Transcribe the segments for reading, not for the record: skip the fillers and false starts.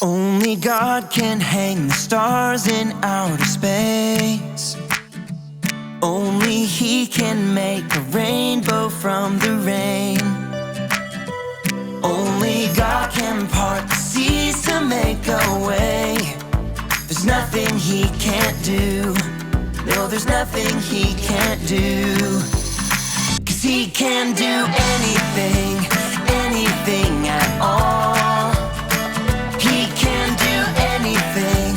Only God can hang the stars in outer space. Only He can make a rainbow from the rain. Only God can part the seas to make a way. There's nothing He can't do. No, there's nothing He can't do. 'Cause He can do anything, anything at all. He can do anything,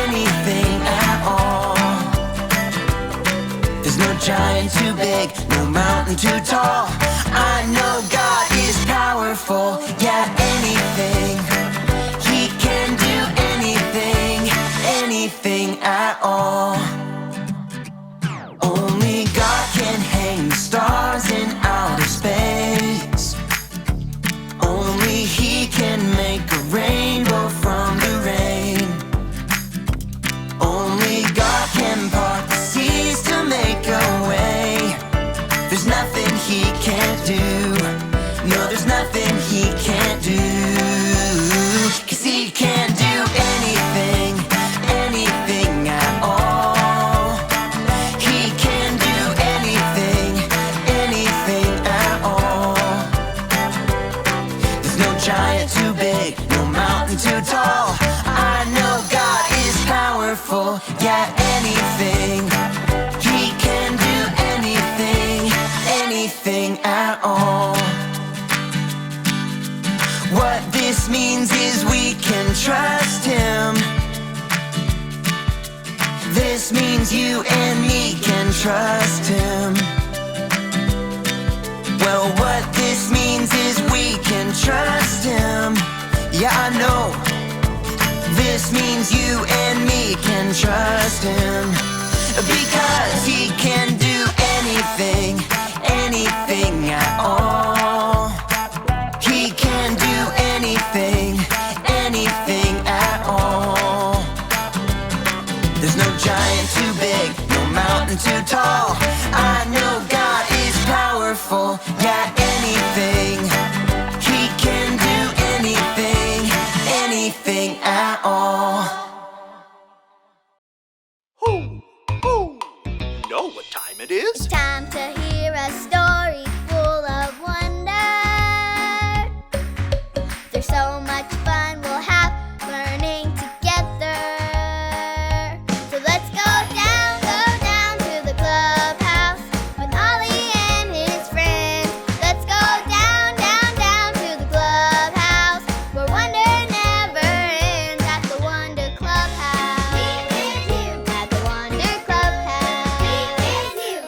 anything at all. There's no giant too big, no mountain too tall. I know God is powerful, yeah, anything. He can do anything, anything at all. Only God can hang the stars in outer space. Only He can make a rainbow from the rain. Only God can part the seas to make a way. There's nothing He can't do. No, there's nothing He can't do. 'Cause He can do anything, anything at all. He can do anything, anything at all. There's no giant too big, no mountain too tall. I know God is powerful, yeah, anything. He can do anything, anything at all. What this means is we can trust Him. This means you and me can trust Him. Well, what this means is we can trust Him. Yeah, I know. This means you and me can trust Him. Because He can do anything, anything at all. He can do anything, anything at all. There's no giant too big, no mountain too tall. I know God is powerful, yeah, anything. He can do anything, anything at all. You know what time it is? Time to hear a story full of wonder. There's so much fun we'll have learning together. So let's go down to the clubhouse with Ollie and his friends. Let's go down to the clubhouse where wonder never ends at the Wonder Clubhouse. Meet with you at the Wonder Clubhouse. Meet with you.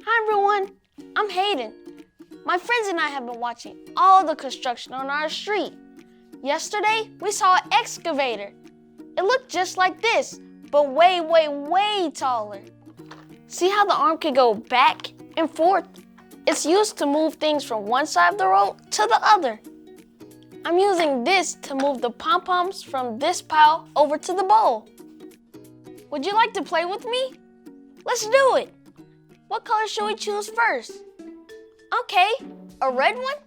Hi everyone, I'm Hayden. My friends and I have been watching all the construction on our street. Yesterday, we saw an excavator. It looked just like this, but way, way, way taller. See how the arm can go back and forth? It's used to move things from one side of the road to the other. I'm using this to move the pom-poms from this pile over to the bowl. Would you like to play with me? Let's do it. What color should we choose first? Okay, a red one?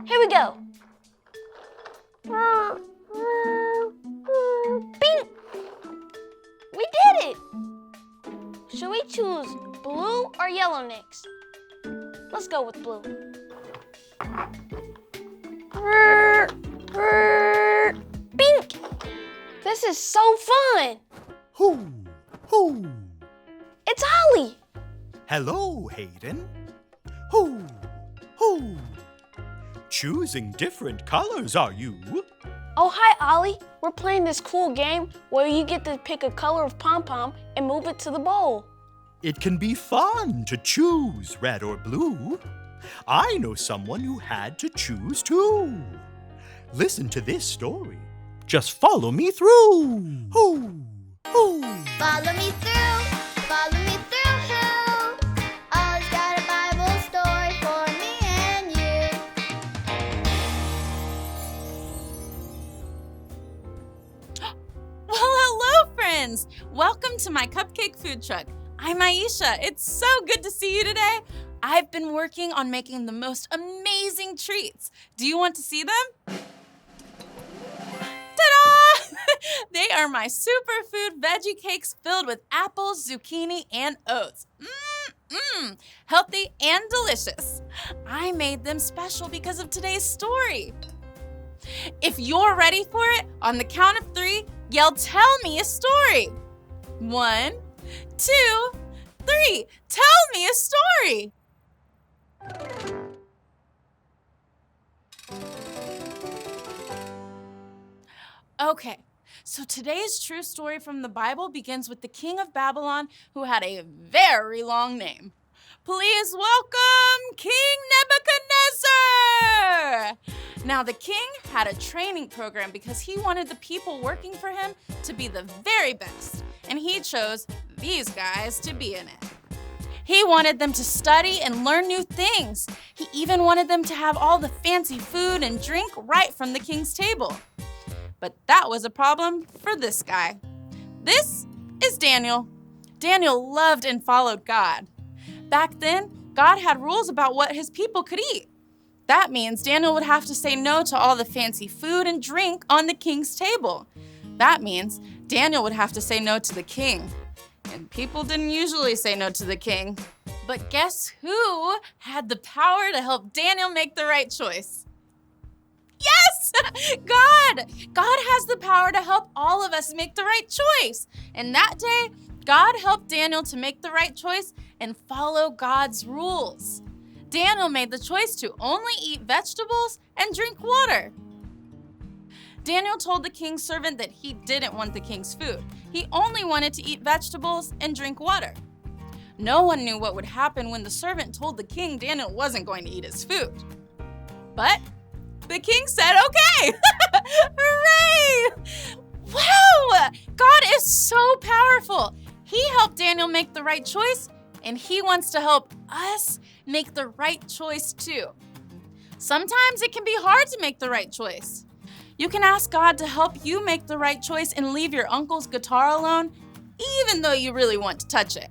Here we go. Bing! We did it! Should we choose blue or yellow next? Let's go with blue. Bing! This is so fun! Hoo! It's Ollie! Hello, Hayden. Hoo! Choosing different colors, are you? Oh, hi, Ollie. We're playing this cool game where you get to pick a color of pom-pom and move it to the bowl. It can be fun to choose red or blue. I know someone who had to choose too. Listen to this story. Just follow me through. Hoo! Follow me through, follow me through, who? Ollie's got a Bible story for me and you. Well, hello, friends. Welcome to my cupcake food truck. I'm Aisha. It's so good to see you today. I've been working on making the most amazing treats. Do you want to see them? Ta-da! They are my superfood veggie cakes filled with apples, zucchini, and oats. Healthy and delicious. I made them special because of today's story. If you're ready for it, on the count of 3, yell, "Tell me a story." 1, 2, 3. Tell me a story. Okay, so today's true story from the Bible begins with the king of Babylon who had a very long name. Please welcome King Nebuchadnezzar! Now, the king had a training program because he wanted the people working for him to be the very best, and he chose these guys to be in it. He wanted them to study and learn new things. He even wanted them to have all the fancy food and drink right from the king's table. But that was a problem for this guy. This is Daniel. Daniel loved and followed God. Back then, God had rules about what his people could eat. That means Daniel would have to say no to all the fancy food and drink on the king's table. That means Daniel would have to say no to the king. And people didn't usually say no to the king. But guess who had the power to help Daniel make the right choice? Yes! God! God has the power to help all of us make the right choice. And that day, God helped Daniel to make the right choice and follow God's rules. Daniel made the choice to only eat vegetables and drink water. Daniel told the king's servant that he didn't want the king's food. He only wanted to eat vegetables and drink water. No one knew what would happen when the servant told the king Daniel wasn't going to eat his food. But the king said, okay! Hooray! Wow! God is so powerful. He helped Daniel make the right choice, and he wants to help us make the right choice too. Sometimes it can be hard to make the right choice. You can ask God to help you make the right choice and leave your uncle's guitar alone, even though you really want to touch it.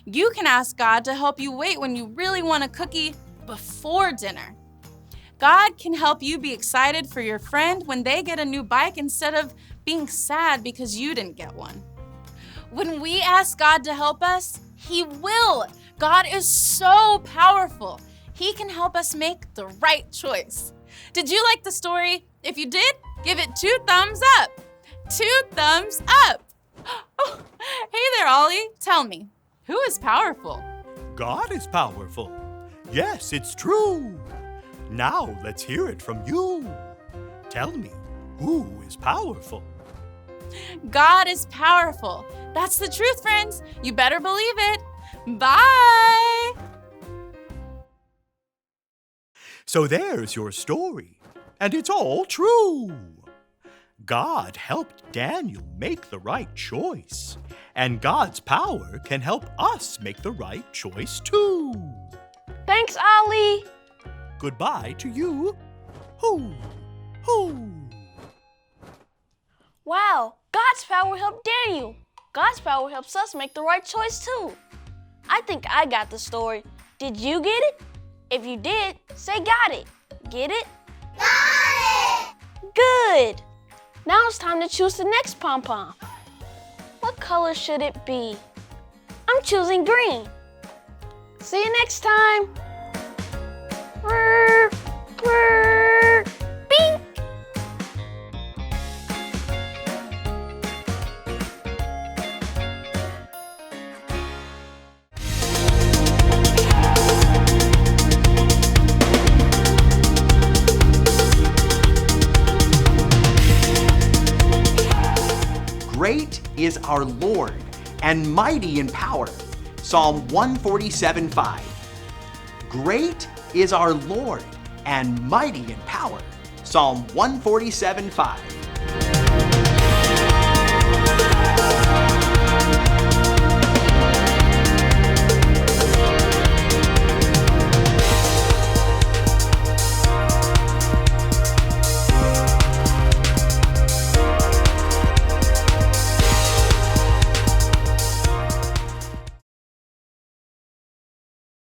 You can ask God to help you wait when you really want a cookie before dinner. God can help you be excited for your friend when they get a new bike instead of being sad because you didn't get one. When we ask God to help us, He will. God is so powerful. He can help us make the right choice. Did you like the story? If you did, give it 2 thumbs up. 2 thumbs up. Oh, hey there, Ollie. Tell me, who is powerful? God is powerful. Yes, it's true. Now let's hear it from you. Tell me, who is powerful? God is powerful. That's the truth, friends. You better believe it. Bye. So there's your story, and it's all true. God helped Daniel make the right choice, and God's power can help us make the right choice too. Thanks, Ollie. Goodbye to you. Hoo, hoo. Wow, God's power helped Daniel. God's power helps us make the right choice too. I think I got the story. Did you get it? If you did, say got it. Get it? Got it! Good. Now it's time to choose the next pom-pom. What color should it be? I'm choosing green. See you next time. Brr, brr, bing. Great is our Lord, and mighty in power. Psalm 147:5. Great is our Lord, and mighty in power. Psalm 147:5.